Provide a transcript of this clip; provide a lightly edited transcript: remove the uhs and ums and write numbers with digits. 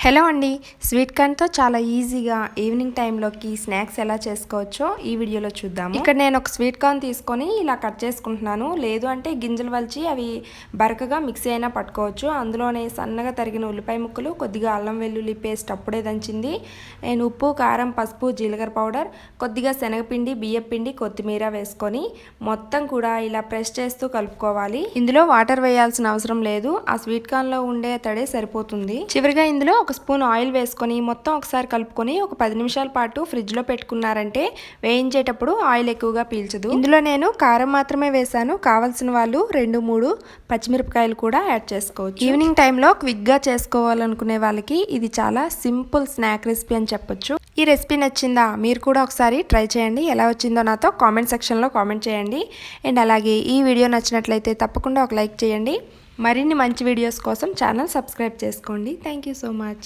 Hello అండి, sweet కార్న్తో చాలా ఈజీగా ఈవినింగ్ టైంలోకి స్నాక్స్ ఎలా చేసుకోవచ్చో ఈ వీడియోలో చూద్దాము. ఇక్కడ నేను ఒక స్వీట్ కార్న్ తీసుకొని ఇలా కట్ చేసుకుంటున్నాను. లేదు అంటే గింజలు వలిచి అవి బరకగా మిక్సీ అయినా పట్టుకోవచ్చు. అందులోనే సన్నగా తరిగిన ఉల్లిపాయ ముక్కలు, కొద్దిగా అల్లం వెల్లుల్లి పేస్ట్ అప్పుడే దంచింది, నేను ఉప్పు, కారం, పసుపు, జీలకర్ర పౌడర్, కొద్దిగా శనగపిండి, బియ్యపిండి, కొత్తిమీర వేసుకొని మొత్తం కూడా ఇలా ప్రెస్ చేస్తూ కలుపుకోవాలి. ఇందులో వాటర్ వేయాల్సిన అవసరం లేదు, ఆ స్వీట్ కార్న్లో ఉండే తడే సరిపోతుంది. చివరిగా ఇందులో ఒక స్పూన్ ఆయిల్ వేసుకొని మొత్తం ఒకసారి కలుపుకొని ఒక 10 నిమిషాల పాటు ఫ్రిడ్జ్లో పెట్టుకున్నారంటే వేయించేటప్పుడు ఆయిల్ ఎక్కువగా పీల్చదు. ఇందులో నేను కారం మాత్రమే వేసాను, కావాల్సిన వాళ్ళు 2-3 పచ్చిమిరపకాయలు కూడా యాడ్ చేసుకోవచ్చు. ఈవినింగ్ టైంలో క్విక్గా చేసుకోవాలనుకునే వాళ్ళకి ఇది చాలా సింపుల్ స్నాక్ రెసిపీ అని చెప్పొచ్చు. ఈ రెసిపీ నచ్చిందా? మీరు కూడా ఒకసారి ట్రై చేయండి. ఎలా వచ్చిందో నాతో కామెంట్ సెక్షన్లో కామెంట్ చేయండి. అండ్ అలాగే ఈ వీడియో నచ్చినట్లయితే తప్పకుండా ఒక లైక్ చేయండి. మరిన్ని మంచి వీడియోస్ కోసం ఛానల్ సబ్స్క్రైబ్ చేసుకోండి. Thank you so much.